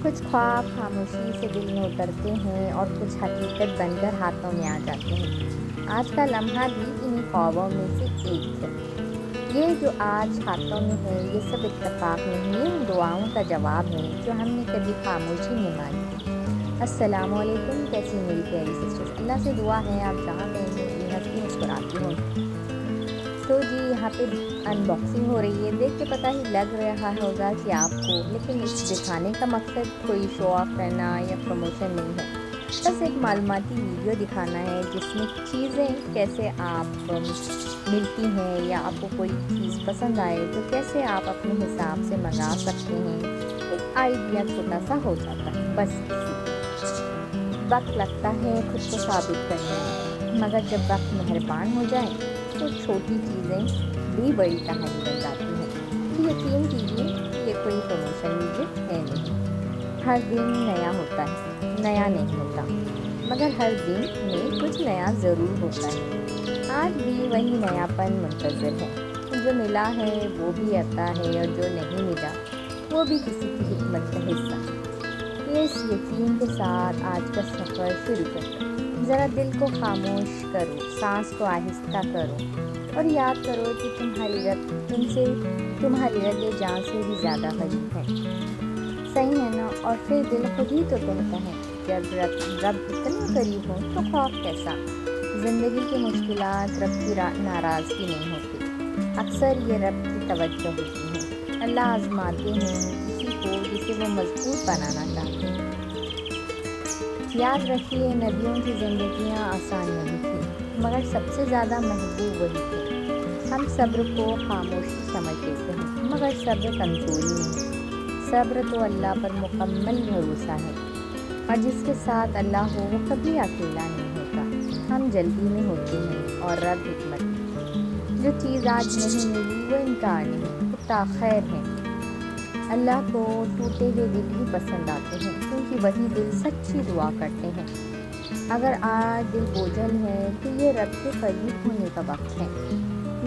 کچھ خواب خاموشی سے دل میں اترتے ہیں اور کچھ حقیقت بن کر ہاتھوں میں آ جاتے ہیں۔ آج کا لمحہ بھی انہیں خوابوں میں سے ایک ہے۔ یہ جو آج ہاتھوں میں ہے یہ سب اتفاق نہیں، یہ ان دعاؤں کا جواب ہے جو ہم نے کبھی خاموشی میں مانگی تھی۔ السلام علیکم، کیسی میری پیاری سسٹرز؟ اللہ سے دعا ہے آپ جہاں کہیں بھی اپنی ہنستی مسکراتی ہوں۔ تو جی یہاں پہ ان باکسنگ ہو رہی ہے، دیکھ کے پتہ ہی لگ رہا ہوگا کہ آپ کو، لیکن اس دکھانے کا مقصد کوئی شو آف کرنا یا پروموشن نہیں ہے، بس ایک معلوماتی ویڈیو دکھانا ہے جس میں چیزیں کیسے آپ ملتی ہیں، یا آپ کو کوئی چیز پسند آئے تو کیسے آپ اپنے حساب سے منگا سکتے ہیں۔ ایک آئیڈیا چھوٹا سا ہو جاتا ہے، بس اسی لیے وقت لگتا ہے خود کو ثابت کرنے میں، مگر جب وقت مہربان ہو جائے تو چھوٹی چیزیں بھی بڑی کہانی بن جاتی ہیں۔ تو یقین کیجیے یہ کوئی پروموشن ویڈیو ہے نہیں۔ ہر دن نیا ہوتا ہے، نیا نہیں ہوتا، مگر ہر دن میں کچھ نیا ضرور ہوتا ہے۔ آج بھی وہی نیا پن منتظر ہے، جو ملا ہے وہ بھی آتا ہے اور جو نہیں ملا وہ بھی کسی کی حکمت کا حصہ ہے۔ اس یقین کے ساتھ آج کا سفر شروع کرتے ہیں۔ ذرا دل کو خاموش کرو، سانس کو آہستہ کرو اور یاد کرو کہ تمہاری رگ جان سے بھی زیادہ قریب ہے۔ صحیح ہے نا؟ اور پھر دل خود ہی تو کہتا ہے جب رب اتنا قریب ہو تو خوف کیسا؟ زندگی کی مشکلات رب کی ناراضگی نہیں ہوتی، اکثر یہ رب کی توجہ ہوتی ہے۔ اللہ آزماتے ہیں کسی کو جسے وہ مضبوط بنانا چاہتے ہیں۔ یاد رکھیے نبیوں کی زندگیاں آسان نہیں تھیں، مگر سب سے زیادہ محبوب وہی تھے۔ ہم صبر کو خاموشی سمجھ لیتے ہیں، مگر صبر کمزوری نہیں، صبر تو اللہ پر مکمل بھروسہ ہے، اور جس کے ساتھ اللہ ہو وہ کبھی اکیلا نہیں ہوتا۔ ہم جلدی میں ہوتے ہیں اور رب حکمت میں۔ جو چیز آج نہیں ملی وہ انکار نہیں، وہ تاخیر ہے۔ اللہ کو ٹوٹے ہوئے دل ہی پسند آتے ہیں، کیونکہ وہی دل سچی دعا کرتے ہیں۔ اگر آج دل بوجھل ہے تو یہ رب کے قریب ہونے کا وقت ہے۔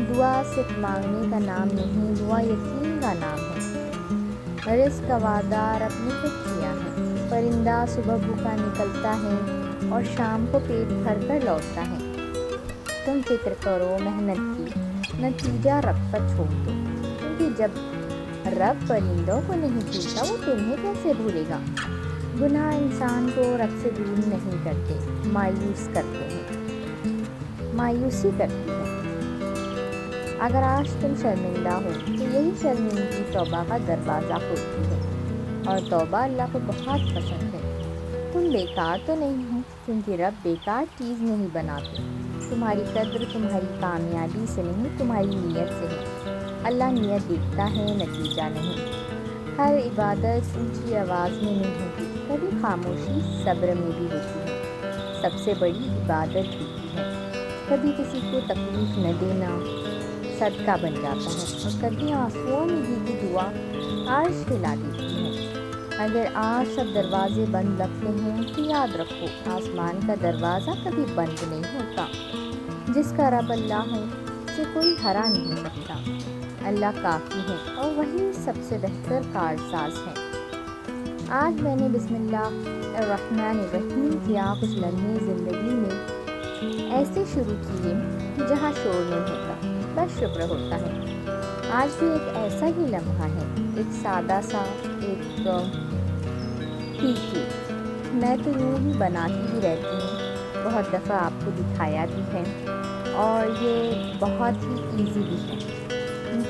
دعا صرف مانگنے کا نام نہیں، دعا یقین کا نام ہے۔ رزق کا وعدہ رب نے خود کیا ہے۔ پرندہ صبح بھوکا نکلتا ہے اور شام کو پیٹ بھر کر لوٹتا ہے۔ تم فکر کرو محنت کی، نتیجہ رب پر چھوڑ دو، کیونکہ جب رب پرندوں کو نہیں بھولتا وہ تمہیں کیسے بھولے گا؟ گناہ انسان کو رب سے دور نہیں کرتے، مایوس کرتے ہیں، مایوسی کرتی ہے۔ اگر آج تم شرمندہ ہو تو یہی شرمندگی توبہ کا دروازہ کھولتی ہے، اور توبہ اللہ کو بہت پسند ہے۔ تم بیکار تو نہیں ہو، کیونکہ رب بیکار چیز نہیں بناتے۔ تمہاری قدر تمہاری کامیابی سے نہیں، تمہاری نیت سے ہے۔ اللہ نیت دیکھتا ہے، نتیجہ نہیں۔ ہر عبادت اونچی آواز میں نہیں ہوتی، کبھی خاموشی صبر میں بھی ہوتی ہے۔ سب سے بڑی عبادت ہوتی ہے کبھی کسی کو تکلیف نہ دینا، صدقہ بن جاتا ہے، اور کبھی آنسوؤں میں بھیگی دعا عرش ہلا دیتی ہے۔ اگر آج سب دروازے بند لگتے ہیں تو یاد رکھو آسمان کا دروازہ کبھی بند نہیں ہوتا۔ جس کا رب اللہ ہے اسے کوئی ہرا نہیں سکتا۔ اللہ کافی ہے اور وہی سب سے بہتر کارساز ہے۔ آج میں نے بسم اللہ الرحمن الرحیم کیا کچھ لمحے زندگی میں ایسے شروع کیے جہاں شور نہیں ہوتا، بس شکر ہوتا ہے۔ آج بھی ایک ایسا ہی لمحہ ہے، ایک سادہ سا، ایک ٹھیک۔ میں تو یوں ہی بناتی بھی رہتی ہوں، بہت دفعہ آپ کو دکھایا بھی ہے، اور یہ بہت ہی ایزی بھی ہے۔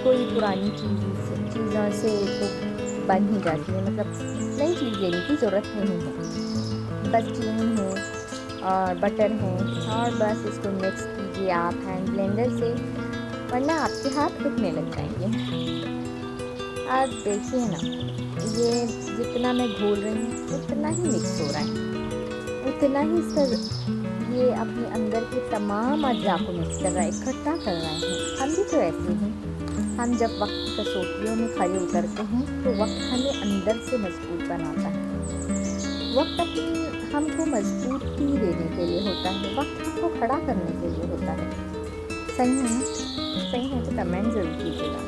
کوئی پرانی چیزوں سے تو بن ہی جاتی ہے، مطلب نئی چیز لینے کی ضرورت نہیں ہے، بس چینی ہے اور بٹر ہے، اور بس اس کو مکس کیجیے آپ ہینڈ بلینڈر سے، ورنہ آپ کے ہاتھ دکھنے لگ جائیں گے۔ آپ دیکھیے نا، یہ جتنا میں گھول رہی ہوں اتنا ہی مکس ہو رہا ہے، اتنا ہی اس کا یہ اپنے اندر کے تمام اجزاء کو مکس کر رہا ہے، اکٹھا کر رہے ہیں۔ ہم بھی تو ایسے ہیں، ہم جب وقت کی کسوٹیوں میں کھڑے اترتے ہیں تو وقت ہمیں اندر سے مضبوط بناتا ہے۔ وقت ہم کو مضبوطی دینے کے لیے ہوتا ہے، وقت ہم کو کھڑا کرنے کے لیے ہوتا ہے۔ صحیح ہے نا؟ صحیح ہے تو کمنٹ ضرور کیجیے گا۔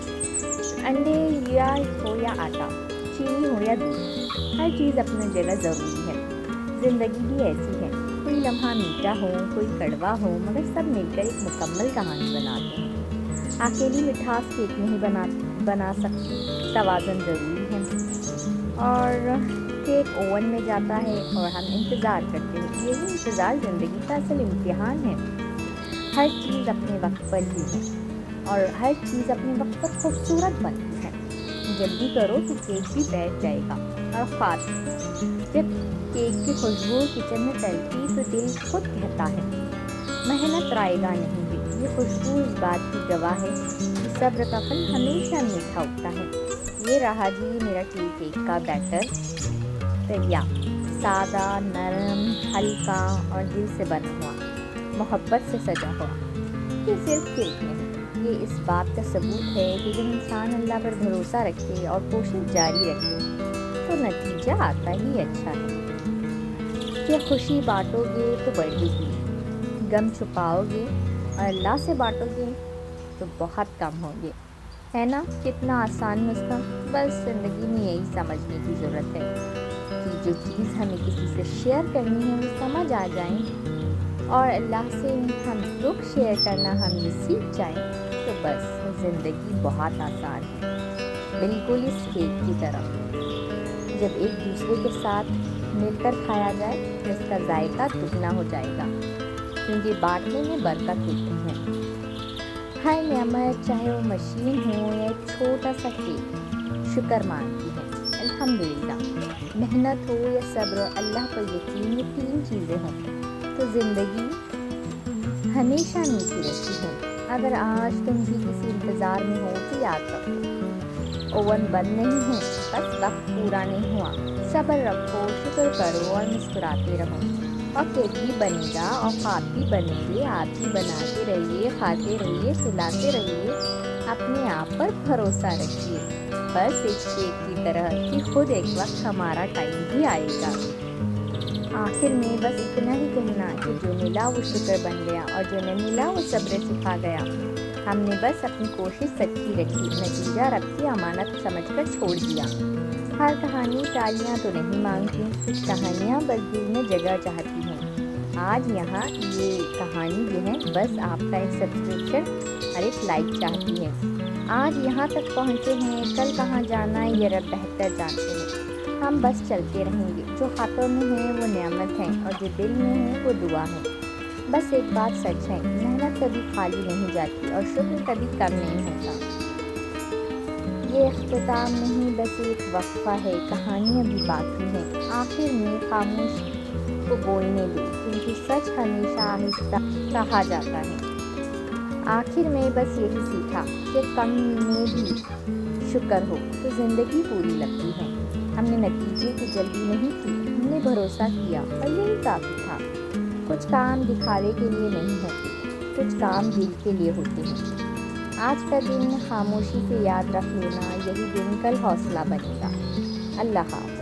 انڈے یا ہو یا آٹا، چینی ہو یا دودھ، ہر چیز اپنی جگہ ضروری ہے۔ زندگی بھی ایسی ہے، کوئی لمحہ میٹھا ہو، کوئی کڑوا ہو، مگر سب مل کر ایک مکمل کہانی بناتے ہیں۔ اکیلی مٹھاس کیک نہیں بنا سکتی، توازن ضروری ہے۔ اور کیک اوون میں جاتا ہے اور ہم انتظار کرتے ہیں، یہی انتظار زندگی کا اصل امتحان ہے۔ ہر چیز اپنے وقت پر ہی ہے اور ہر چیز اپنے وقت پر خوبصورت بنتی ہے۔ جلدی کرو تو کیک بھی بیٹھ جائے گا۔ اور جب کیک کی خوشبو کچن میں پھیلتی تو دل خود کہتا ہے محنت رائے گا نہیں ہے۔ یہ خوشبو اس بات کی گواہ ہے کہ صبر کا پھل ہمیشہ میٹھا ہوتا ہے۔ یہ رہا جی میرا ٹی کیک کا بیٹر تیار، سادہ، نرم، ہلکا اور دل سے بنا ہوا، محبت سے سجا ہوا۔ یہ صرف کیک نہیں، یہ اس بات کا ثبوت ہے کہ جب انسان اللہ پر بھروسہ رکھے اور کوشش جاری رکھے تو نتیجہ آتا ہی اچھا ہے۔ کہ خوشی بانٹو گے تو بڑھے گی، غم چھپاؤ گے اور اللہ سے بانٹو گے تو بہت کم ہوگے، ہے نا؟ کتنا آسان نسخہ۔ بس زندگی میں یہی سمجھنے کی ضرورت ہے کہ جو چیز ہمیں کسی سے شیئر کرنی ہے وہ سمجھ آ جائیں اور اللہ سے ہم دکھ شیئر کرنا ہم یہ سیکھ جائیں تو بس زندگی بہت آسان ہے، بالکل اس کیک کی طرح۔ جب ایک دوسرے کے ساتھ مل کر کھایا جائے تو اس کا ذائقہ دگنا ہو جائے گا، کیونکہ بانٹنے میں برکت ہوتی ہے۔ ہر نعمت چاہے وہ مشین ہو یا ایک چھوٹا سا کیک شکر مانتی ہے، الحمدللہ۔ محنت ہو یا صبر، اللہ پر یقین، یہ تین چیزیں ہوں تو زندگی ہمیشہ میٹھی رہتی ہے۔ اگر آج تم بھی کسی انتظار میں ہو تو یاد رکھو اوون بند نہیں ہے، بس وقت پورا نہیں ہوا۔ صبر رکھو، شکر کرو اور مسکراتے رہو، اور کیک بھی بنے گا، اوقات بھی بنے گے، آپ بھی بناتے رہیے، کھاتے رہیے، کھلاتے رہیے، اپنے آپ پر بھروسہ رکھیے، بس ایک کیک کی طرح کہ خود ایک وقت ہمارا ٹائم بھی آئے گا۔ آخر میں بس اتنا ہی کہنا کہ جو ملا وہ شکر بن گیا اور جو نہیں ملا وہ صبر سکھا گیا۔ ہم نے بس اپنی کوشش سچی رکھی، نتیجہ رب کی امانت سمجھ کر چھوڑ دیا۔ ہر کہانی تالیاں تو نہیں مانگتی، کچھ کہانیاں بس دل میں جگہ چاہتی ہیں۔ آج یہاں یہ کہانی جو ہے بس آپ کا ایک سبسکرپشن اور ایک لائک چاہتی ہے۔ آج یہاں تک پہنچے ہیں، کل کہاں جانا ہے یہ رب بہتر جانتے ہیں۔ ہم بس چلتے رہیں گے، جو ہاتھوں میں ہے وہ نعمت ہے اور جو دل میں ہے وہ دعا ہے۔ بس ایک بات سچ ہے، محنت کبھی خالی نہیں جاتی اور شکر کبھی کم نہیں ہوتا۔ یہ اختتام نہیں، بس ایک وقفہ ہے، کہانی ابھی باقی ہے۔ آخر میں خاموشی کو بولنے دو، کیونکہ سچ ہمیشہ آہستہ کہا جاتا ہے۔ آخر میں بس یہی سیکھا کہ کم میں بھی شکر ہو تو زندگی پوری لگتی ہے۔ ہم نے نتیجے کی جلدی نہیں کی، ہم نے بھروسہ کیا اور یہی کافی تھا۔ کچھ کام دکھاوے کے لیے نہیں ہوتے، کچھ کام دل کے لیے ہوتے ہیں۔ آج کا دن خاموشی سے یاد رکھ لینا، یہی دن کل حوصلہ بنے گا۔ اللہ حافظ۔